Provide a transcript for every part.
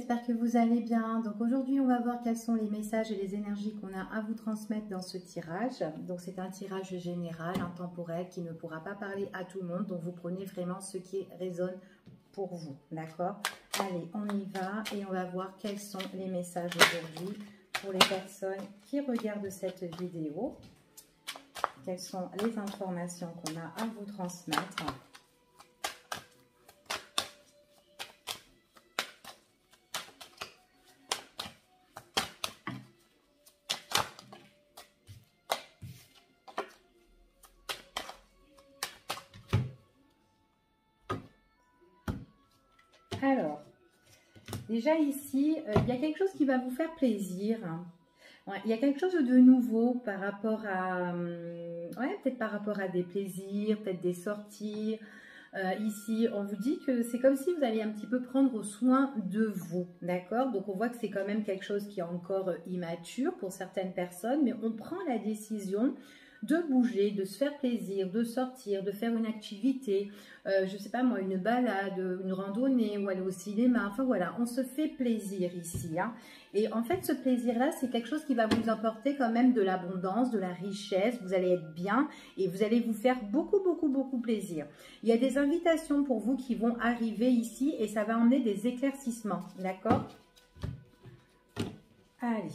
j'espère que vous allez bien. Donc aujourd'hui, on va voir quels sont les messages et les énergies qu'on a à vous transmettre dans ce tirage. Donc c'est un tirage général, intemporel, qui ne pourra pas parler à tout le monde. Donc vous prenez vraiment ce qui résonne pour vous, d'accord? Allez, on y va et on va voir quels sont les messages aujourd'hui pour les personnes qui regardent cette vidéo. Quelles sont les informations qu'on a à vous transmettre? Alors, déjà ici, il y a quelque chose qui va vous faire plaisir. Ouais, il y a quelque chose de nouveau par rapport à, ouais, peut-être par rapport à des plaisirs, peut-être des sorties. Ici, on vous dit que c'est comme si vous alliez un petit peu prendre soin de vous, d'accord? Donc, on voit que c'est quand même quelque chose qui est encore immature pour certaines personnes, mais on prend la décision de bouger, de se faire plaisir, de sortir, de faire une activité, je ne sais pas moi, une balade, une randonnée ou aller au cinéma. Enfin voilà, on se fait plaisir ici. Hein. Et en fait, ce plaisir-là, c'est quelque chose qui va vous apporter quand même de l'abondance, de la richesse. Vous allez être bien et vous allez vous faire beaucoup plaisir. Il y a des invitations pour vous qui vont arriver ici et ça va emmener des éclaircissements. D'accord? Allez.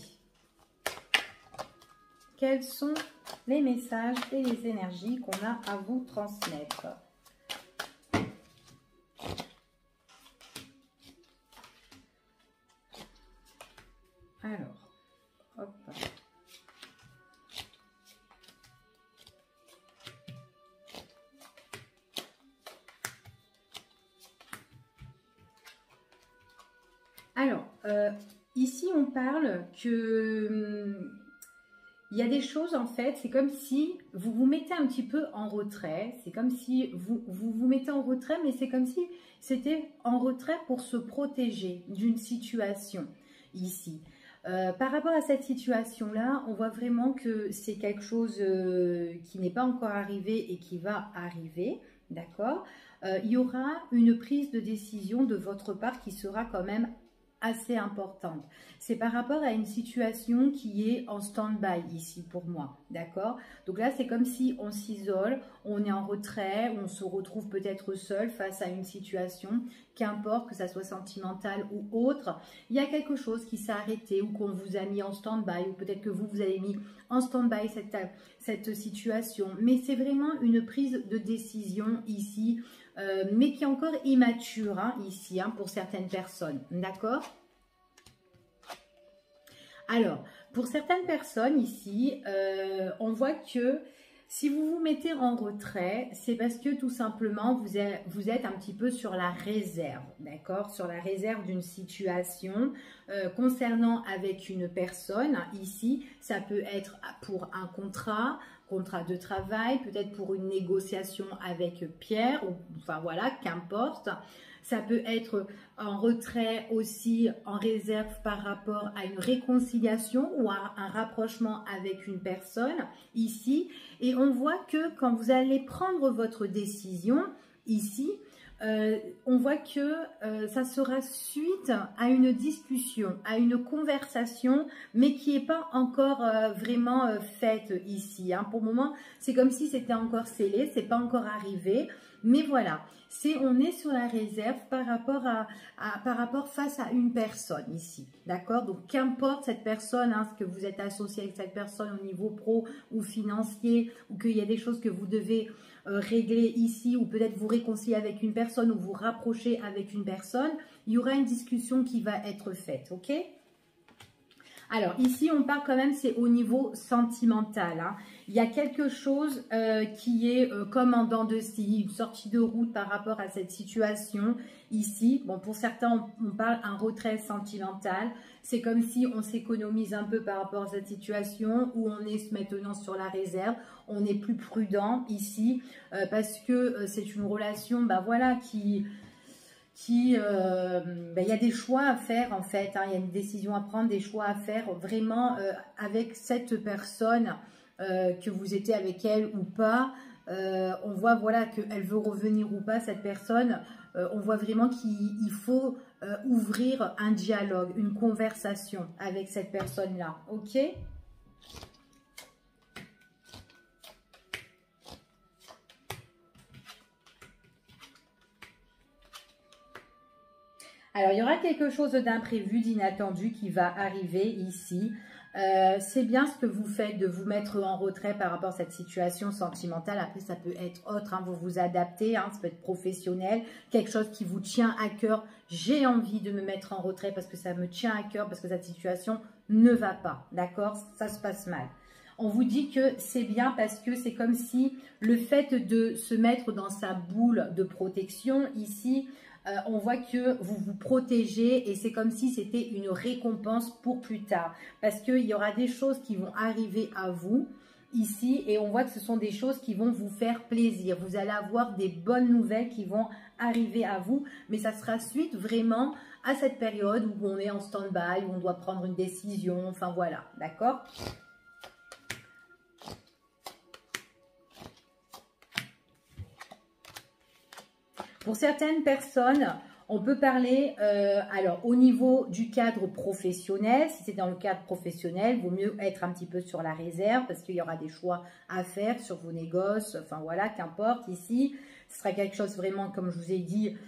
Quels sont les messages et les énergies qu'on a à vous transmettre? Alors, hop. Alors, ici on parle que il y a des choses en fait, c'est comme si vous vous mettez un petit peu en retrait, c'est comme si vous mettez en retrait, mais c'est comme si c'était en retrait pour se protéger d'une situation ici. Par rapport à cette situation-là, on voit vraiment que c'est quelque chose qui n'est pas encore arrivé et qui va arriver, d'accord? Il y aura une prise de décision de votre part qui sera quand même assez importante. C'est par rapport à une situation qui est en stand-by ici pour moi, d'accord? Donc là, c'est comme si on s'isole, on est en retrait, on se retrouve peut-être seul face à une situation, qu'importe que ça soit sentimental ou autre. Il y a quelque chose qui s'est arrêté ou qu'on vous a mis en stand-by ou peut-être que vous avez mis en stand-by cette situation. Mais c'est vraiment une prise de décision ici, mais qui est encore immature hein, ici hein, pour certaines personnes, d'accord? Alors, pour certaines personnes ici, on voit que si vous vous mettez en retrait, c'est parce que tout simplement, vous êtes un petit peu sur la réserve, d'accord? Sur la réserve d'une situation concernant avec une personne. Ici, ça peut être pour un contrat de travail, peut-être pour une négociation avec Pierre, ou enfin voilà, qu'importe. Ça peut être en retrait aussi, en réserve par rapport à une réconciliation ou à un rapprochement avec une personne ici. Et on voit que quand vous allez prendre votre décision ici, on voit que ça sera suite à une discussion, à une conversation, mais qui n'est pas encore vraiment faite ici. Hein. Pour le moment, c'est comme si c'était encore scellé, c'est pas encore arrivé. Mais voilà, on est sur la réserve par rapport face à une personne ici, d'accord? Donc, qu'importe cette personne, hein, ce que vous êtes associé avec cette personne au niveau pro ou financier, ou qu'il y a des choses que vous devez régler ici, ou peut-être vous réconcilier avec une personne, ou vous rapprocher avec une personne, il y aura une discussion qui va être faite, ok? Alors, ici, on parle quand même, c'est au niveau sentimental. Hein. Il y a quelque chose qui est comme en dents de scie, une sortie de route par rapport à cette situation ici. Bon, pour certains, on parle un retrait sentimental. C'est comme si on s'économise un peu par rapport à cette situation où on est maintenant sur la réserve. On est plus prudent ici parce que c'est une relation, bah voilà, il y a des choix à faire en fait, hein, il y a une décision à prendre, des choix à faire vraiment avec cette personne, que vous étiez avec elle ou pas. On voit voilà qu'elle veut revenir ou pas cette personne. on voit vraiment qu'il faut ouvrir un dialogue, une conversation avec cette personne-là, ok? Alors, il y aura quelque chose d'imprévu, d'inattendu qui va arriver ici. C'est bien ce que vous faites de vous mettre en retrait par rapport à cette situation sentimentale. Après, ça peut être autre, hein, vous vous adaptez, hein, ça peut être professionnel, quelque chose qui vous tient à cœur. J'ai envie de me mettre en retrait parce que ça me tient à cœur, parce que cette situation ne va pas, d'accord? Ça se passe mal. On vous dit que c'est bien parce que c'est comme si le fait de se mettre dans sa boule de protection ici, on voit que vous vous protégez et c'est comme si c'était une récompense pour plus tard. Parce qu'il y aura des choses qui vont arriver à vous ici et on voit que ce sont des choses qui vont vous faire plaisir. Vous allez avoir des bonnes nouvelles qui vont arriver à vous, mais ça sera suite vraiment à cette période où on est en stand-by, où on doit prendre une décision, enfin voilà, d'accord ? Pour certaines personnes, on peut parler, alors au niveau du cadre professionnel, si c'est dans le cadre professionnel, il vaut mieux être un petit peu sur la réserve parce qu'il y aura des choix à faire sur vos négoces, enfin voilà, qu'importe ici. Ce sera quelque chose vraiment, comme je vous ai dit,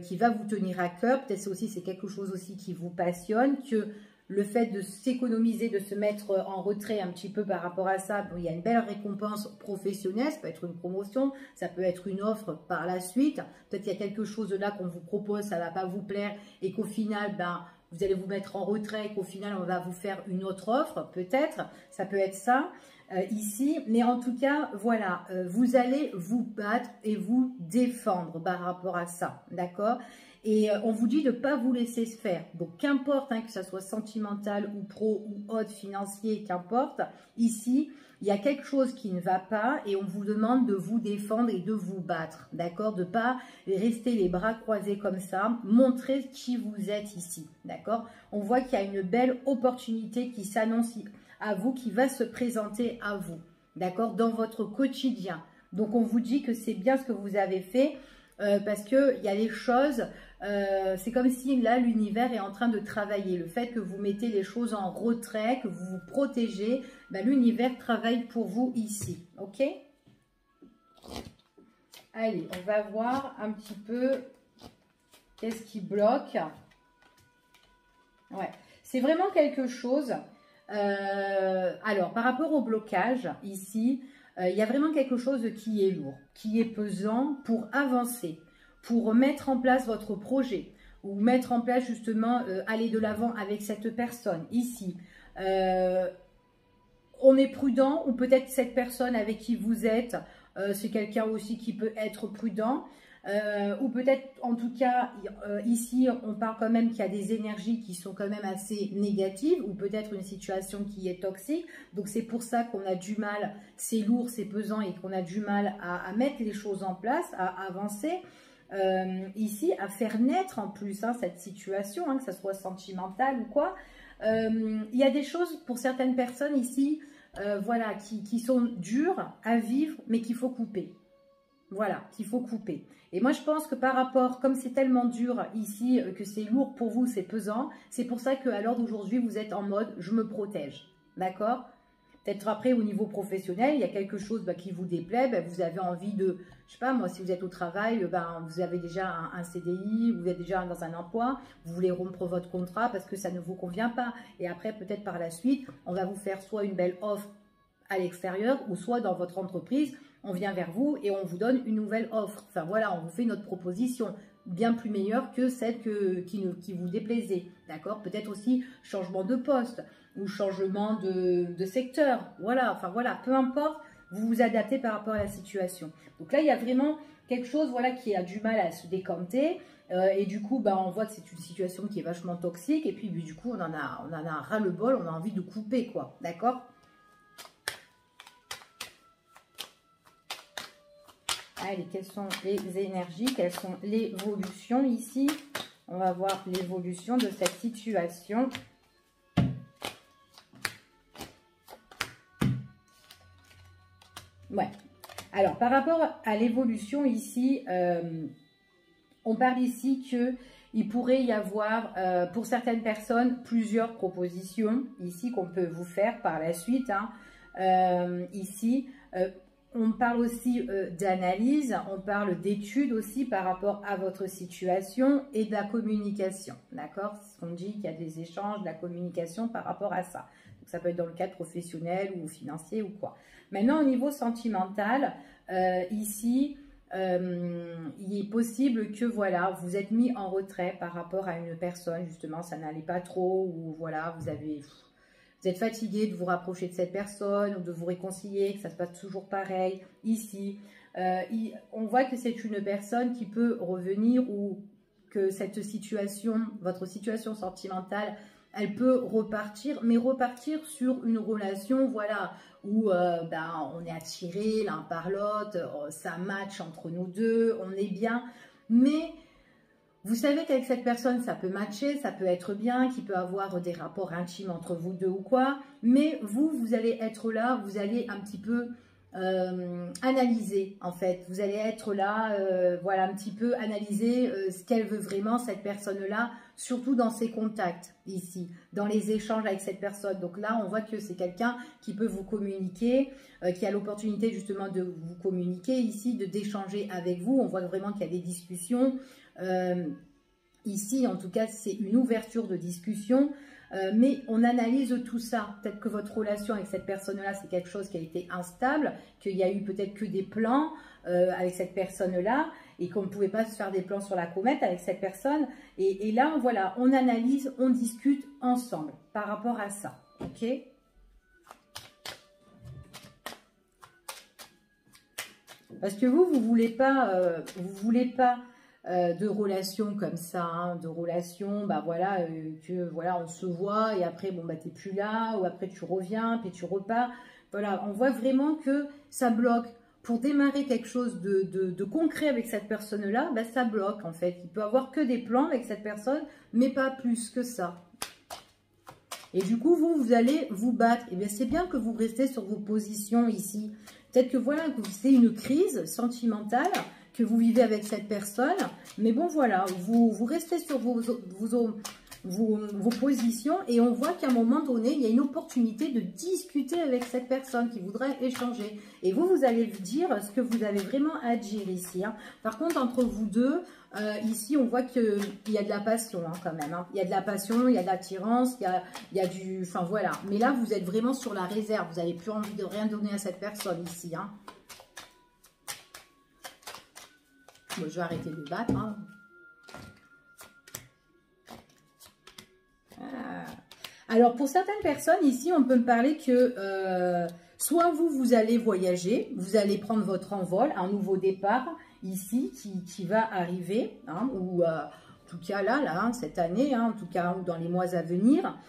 qui va vous tenir à cœur. Peut-être aussi c'est quelque chose aussi qui vous passionne, que le fait de s'économiser, de se mettre en retrait un petit peu par rapport à ça, bon, il y a une belle récompense professionnelle, ça peut être une promotion, ça peut être une offre par la suite. Peut-être qu'il y a quelque chose là qu'on vous propose, ça ne va pas vous plaire et qu'au final, ben, vous allez vous mettre en retrait et qu'au final, on va vous faire une autre offre, peut-être. Ça peut être ça ici. Mais en tout cas, voilà, vous allez vous battre et vous défendre par rapport à ça, d'accord ? Et on vous dit de ne pas vous laisser se faire. Donc, qu'importe, hein, que ça soit sentimental ou pro ou autre, financier, qu'importe. Ici, il y a quelque chose qui ne va pas et on vous demande de vous défendre et de vous battre. D'accord? De ne pas rester les bras croisés comme ça. Montrez qui vous êtes ici. D'accord? On voit qu'il y a une belle opportunité qui s'annonce à vous, qui va se présenter à vous. D'accord? Dans votre quotidien. Donc, on vous dit que c'est bien ce que vous avez fait. Parce qu'il y a des choses, c'est comme si là l'univers est en train de travailler. Le fait que vous mettez les choses en retrait, que vous vous protégez, ben, l'univers travaille pour vous ici. Ok? Allez, on va voir un petit peu qu'est-ce qui bloque. Ouais, c'est vraiment quelque chose. Alors, par rapport au blocage, ici, il y a vraiment quelque chose qui est lourd, qui est pesant pour avancer, pour mettre en place votre projet ou mettre en place justement, aller de l'avant avec cette personne. Ici, on est prudent ou peut-être cette personne avec qui vous êtes, c'est quelqu'un aussi qui peut être prudent. Ou peut-être, en tout cas, ici, on parle quand même qu'il y a des énergies qui sont quand même assez négatives ou peut-être une situation qui est toxique. Donc, c'est pour ça qu'on a du mal, c'est lourd, c'est pesant et qu'on a du mal à mettre les choses en place, à avancer. Ici, à faire naître en plus hein, cette situation, hein, que ce soit sentimentale ou quoi. Il y a des choses pour certaines personnes ici, voilà, qui sont dures à vivre, mais qu'il faut couper. Voilà, qu'il faut couper. Et moi, je pense que par rapport, comme c'est tellement dur ici, que c'est lourd pour vous, c'est pesant, c'est pour ça qu'à l'heure d'aujourd'hui, vous êtes en mode « je me protège ». D'accord? Peut-être après, au niveau professionnel, il y a quelque chose qui vous déplaît, vous avez envie de, je sais pas moi, si vous êtes au travail, vous avez déjà un CDI, vous êtes déjà dans un emploi, vous voulez rompre votre contrat parce que ça ne vous convient pas. Et après, peut-être par la suite, on va vous faire soit une belle offre à l'extérieur ou soit dans votre entreprise, on vient vers vous et on vous donne une nouvelle offre. Enfin voilà, on vous fait notre proposition bien plus meilleure que celle qui vous déplaisait. D'accord? Peut-être aussi changement de poste ou changement de secteur. Voilà, enfin voilà, peu importe, vous vous adaptez par rapport à la situation. Donc là, il y a vraiment quelque chose voilà, qui a du mal à se décanter. Et du coup, on voit que c'est une situation qui est vachement toxique. Et puis du coup, on en a ras-le-bol, on a envie de couper, quoi. D'accord? Allez, quelles sont les énergies, quelles sont l'évolution ici? On va voir l'évolution de cette situation. Ouais. Alors, par rapport à l'évolution ici, on parle ici que il pourrait y avoir, pour certaines personnes, plusieurs propositions ici qu'on peut vous faire par la suite. Ici, on parle aussi d'analyse, on parle d'études aussi par rapport à votre situation et de la communication. D'accord? C'est ce qu'on dit, qu'il y a des échanges, de la communication par rapport à ça. Donc, ça peut être dans le cadre professionnel ou financier ou quoi. Maintenant, au niveau sentimental, ici... il est possible que voilà, vous êtes mis en retrait par rapport à une personne, justement, ça n'allait pas trop, ou voilà, vous êtes fatigué de vous rapprocher de cette personne, ou de vous réconcilier, que ça se passe toujours pareil. Ici, on voit que c'est une personne qui peut revenir, ou que cette situation, votre situation sentimentale, elle peut repartir, mais repartir sur une relation, voilà, où on est attiré l'un par l'autre, ça match entre nous deux, on est bien. Mais vous savez qu'avec cette personne, ça peut matcher, ça peut être bien, qu'il peut avoir des rapports intimes entre vous deux ou quoi. Mais vous allez être là, vous allez un petit peu analyser en fait. Vous allez être là, voilà, un petit peu analyser ce qu'elle veut vraiment, cette personne-là, surtout dans ses contacts ici, dans les échanges avec cette personne. Donc là, on voit que c'est quelqu'un qui peut vous communiquer, qui a l'opportunité justement de vous communiquer ici, d'échanger avec vous. On voit vraiment qu'il y a des discussions. Ici, en tout cas, c'est une ouverture de discussion. Mais on analyse tout ça. Peut-être que votre relation avec cette personne-là, c'est quelque chose qui a été instable, qu'il y a eu peut-être que des plans avec cette personne-là et qu'on ne pouvait pas se faire des plans sur la comète avec cette personne. Et là, voilà, on analyse, on discute ensemble par rapport à ça. Ok ? Parce que vous voulez pas de relations comme ça, hein, de relations, voilà, que voilà, on se voit et après, bon, t'es plus là, ou après tu reviens, puis tu repars. Voilà, on voit vraiment que ça bloque. Pour démarrer quelque chose de concret avec cette personne-là, ça bloque en fait. Il peut avoir que des plans avec cette personne, mais pas plus que ça. Et du coup, vous allez vous battre. Et bien, c'est bien que vous restez sur vos positions ici. Peut-être que voilà, que c'est une crise sentimentale que vous vivez avec cette personne. Mais bon, voilà, vous restez sur vos positions et on voit qu'à un moment donné, il y a une opportunité de discuter avec cette personne qui voudrait échanger. Et vous allez dire ce que vous avez vraiment à dire ici. Hein. Par contre, entre vous deux, ici, on voit qu'il y a de la passion hein, quand même. Hein. Il y a de la passion, il y a de l'attirance, il y a du... Enfin, voilà. Mais là, vous êtes vraiment sur la réserve. Vous n'avez plus envie de rien donner à cette personne ici. Hein. Bon, je vais arrêter de battre. Hein. Alors, pour certaines personnes, ici, on peut me parler que soit vous allez voyager, vous allez prendre votre envol, un nouveau départ ici qui va arriver, hein, ou en tout cas là hein, cette année, hein, en tout cas ou dans les mois à venir.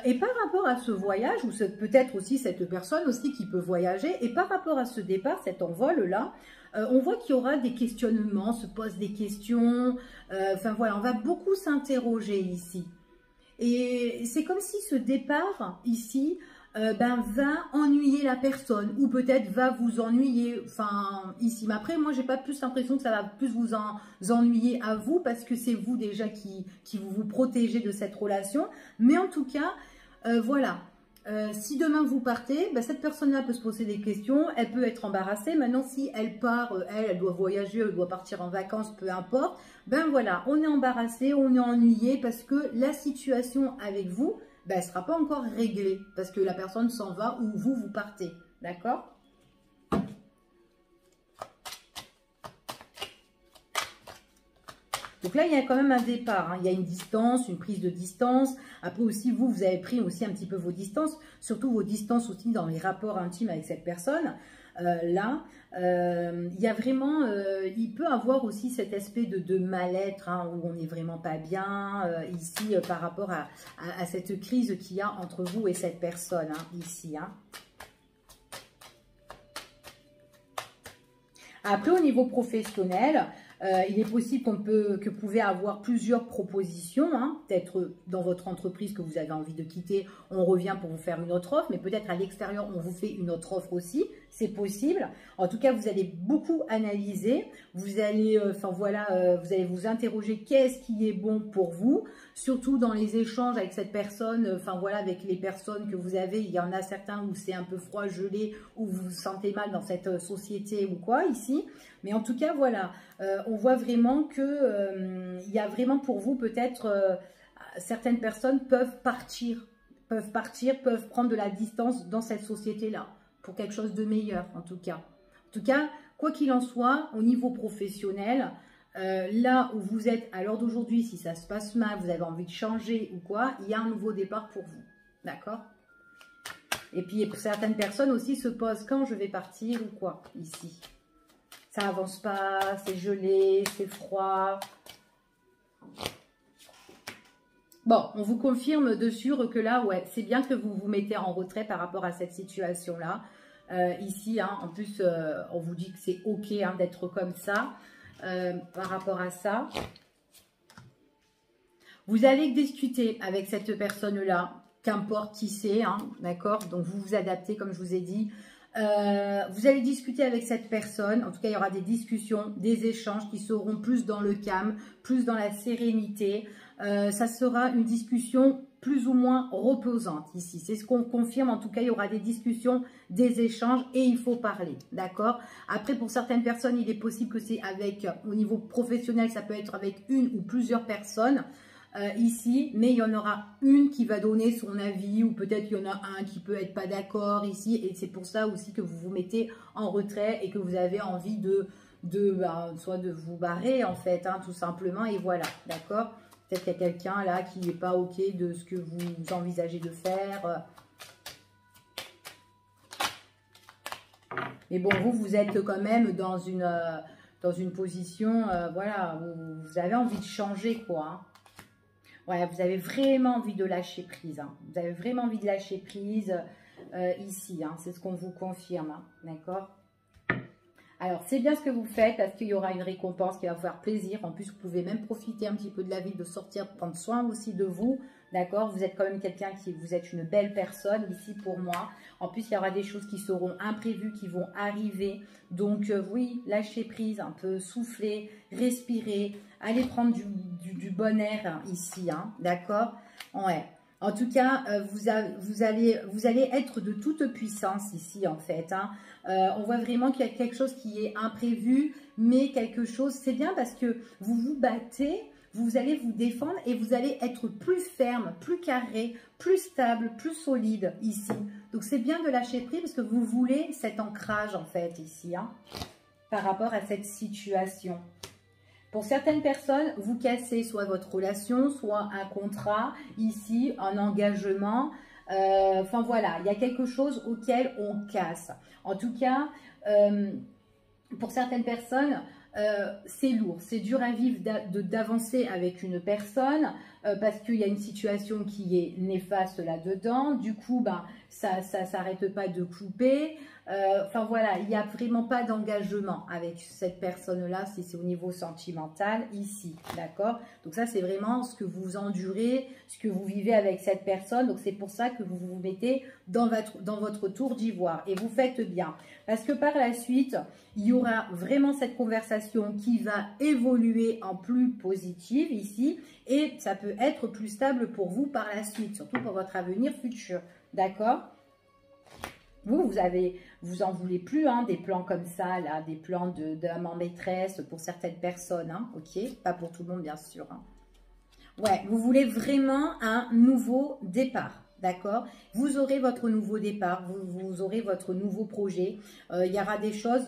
Et par rapport à ce voyage, ou peut-être aussi cette personne aussi qui peut voyager, et par rapport à ce départ, cet envol-là, on voit qu'il y aura des questionnements, se posent des questions, enfin voilà, on va beaucoup s'interroger ici. Et c'est comme si ce départ ici va ennuyer la personne ou peut-être va vous ennuyer enfin ici. Mais après, moi, j'ai pas plus l'impression que ça va plus vous ennuyer à vous parce que c'est vous déjà qui vous protégez de cette relation. Mais en tout cas, voilà. Si demain vous partez, cette personne-là peut se poser des questions, elle peut être embarrassée. Maintenant, si elle part, elle doit voyager, elle doit partir en vacances, peu importe. Voilà, on est embarrassé, on est ennuyé parce que la situation avec vous, elle ne sera pas encore réglée parce que la personne s'en va ou vous partez. D'accord ? Donc là, il y a quand même un départ, hein. Il y a une distance, une prise de distance. Après aussi, vous avez pris aussi un petit peu vos distances, surtout vos distances aussi dans les rapports intimes avec cette personne. Là, il y a vraiment, il peut avoir aussi cet aspect de mal-être, hein, où on n'est vraiment pas bien ici par rapport à cette crise qu'il y a entre vous et cette personne, hein, ici. Hein. Après, au niveau professionnel, il est possible que vous pouvez avoir plusieurs propositions, hein. Peut-être dans votre entreprise que vous avez envie de quitter, on revient pour vous faire une autre offre, mais peut-être à l'extérieur, on vous fait une autre offre aussi. c'est possible. En tout cas, vous allez beaucoup analyser. Vous allez, vous allez vous interroger qu'est-ce qui est bon pour vous. Surtout dans les échanges avec cette personne, avec les personnes que vous avez. Il y en a certains où c'est un peu froid, gelé, où vous vous sentez mal dans cette société ou quoi ici. Mais en tout cas, voilà, on voit vraiment que il y a vraiment pour vous peut-être certaines personnes peuvent partir, peuvent prendre de la distance dans cette société-là, pour quelque chose de meilleur en tout cas. En tout cas, quoi qu'il en soit, au niveau professionnel, là où vous êtes à l'heure d'aujourd'hui, si ça se passe mal, vous avez envie de changer ou quoi, il y a un nouveau départ pour vous, d'accord? Et puis pour certaines personnes aussi se posent quand je vais partir ou quoi, ici. Ça avance pas, c'est gelé, c'est froid. Bon, on vous confirme de sûr que là, ouais, c'est bien que vous vous mettez en retrait par rapport à cette situation-là. Ici, hein, en plus, on vous dit que c'est OK hein, d'être comme ça par rapport à ça. Vous allez discuter avec cette personne-là, qu'importe qui c'est, hein, d'accord? Donc, vous vous adaptez, comme je vous ai dit. Vous allez discuter avec cette personne. En tout cas, il y aura des discussions, des échanges qui seront plus dans le calme, plus dans la sérénité. Ça sera une discussion plus ou moins reposante ici. C'est ce qu'on confirme. En tout cas, il y aura des discussions, des échanges et il faut parler. D'accord? Après, pour certaines personnes, il est possible que c'est avec, au niveau professionnel, ça peut être avec une ou plusieurs personnes. Ici, mais il y en aura une qui va donner son avis ou peut-être il y en a un qui peut être pas d'accord ici et c'est pour ça aussi que vous vous mettez en retrait et que vous avez envie soit de vous barrer en fait, hein, tout simplement et voilà, d'accord? Peut-être qu'il y a quelqu'un là qui n'est pas OK de ce que vous envisagez de faire. Mais bon, vous êtes quand même dans une position, voilà, où vous avez envie de changer quoi, hein. Ouais, vous avez vraiment envie de lâcher prise. Hein. Vous avez vraiment envie de lâcher prise ici. Hein. C'est ce qu'on vous confirme. Hein. D'accord? Alors, c'est bien ce que vous faites parce qu'il y aura une récompense qui va vous faire plaisir. En plus, vous pouvez même profiter un petit peu de la vie, de sortir, de prendre soin aussi de vous. D'accord? Vous êtes quand même quelqu'un vous êtes une belle personne ici pour moi. En plus, il y aura des choses qui seront imprévues, qui vont arriver. Donc, oui, lâchez prise, un peu souffler, respirer. Allez prendre du bon air ici, hein, d'accord? Ouais. En tout cas, vous allez être de toute puissance ici, en fait. Hein. On voit vraiment qu'il y a quelque chose qui est imprévu, mais quelque chose, c'est bien parce que vous vous battez, vous allez vous défendre et vous allez être plus ferme, plus carré, plus stable, plus solide ici. Donc, c'est bien de lâcher prise parce que vous voulez cet ancrage, en fait, ici, hein, par rapport à cette situation. Pour certaines personnes, vous cassez soit votre relation, soit un contrat, ici, un engagement. Enfin voilà, il y a quelque chose auquel on casse. En tout cas, pour certaines personnes, c'est lourd, c'est dur à vivre d'avancer avec une personne parce qu'il y a une situation qui est néfaste là-dedans. Du coup, ben, ça s'arrête pas de couper. Enfin voilà, il n'y a vraiment pas d'engagement avec cette personne-là si c'est au niveau sentimental ici, d'accord? Donc ça, c'est vraiment ce que vous endurez, ce que vous vivez avec cette personne. Donc c'est pour ça que vous vous mettez dans votre tour d'ivoire et vous faites bien. Parce que par la suite, il y aura vraiment cette conversation qui va évoluer en plus positive ici et ça peut être plus stable pour vous par la suite, surtout pour votre avenir futur, d'accord? Vous en voulez plus, hein, des plans comme ça, là, des plans d'amant maîtresse pour certaines personnes, hein, ok? Pas pour tout le monde, bien sûr. Hein. Ouais, vous voulez vraiment un nouveau départ, d'accord? Vous aurez votre nouveau départ, vous aurez votre nouveau projet. Il y aura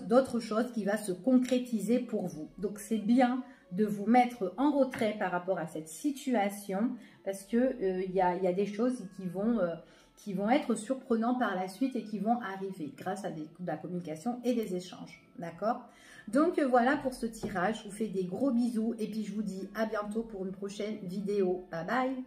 d'autres choses qui vont se concrétiser pour vous. Donc, c'est bien de vous mettre en retrait par rapport à cette situation parce que il y a des choses qui vont être surprenants par la suite et qui vont arriver grâce à de la communication et des échanges, d'accord? Donc voilà pour ce tirage, je vous fais des gros bisous et puis je vous dis à bientôt pour une prochaine vidéo. Bye bye!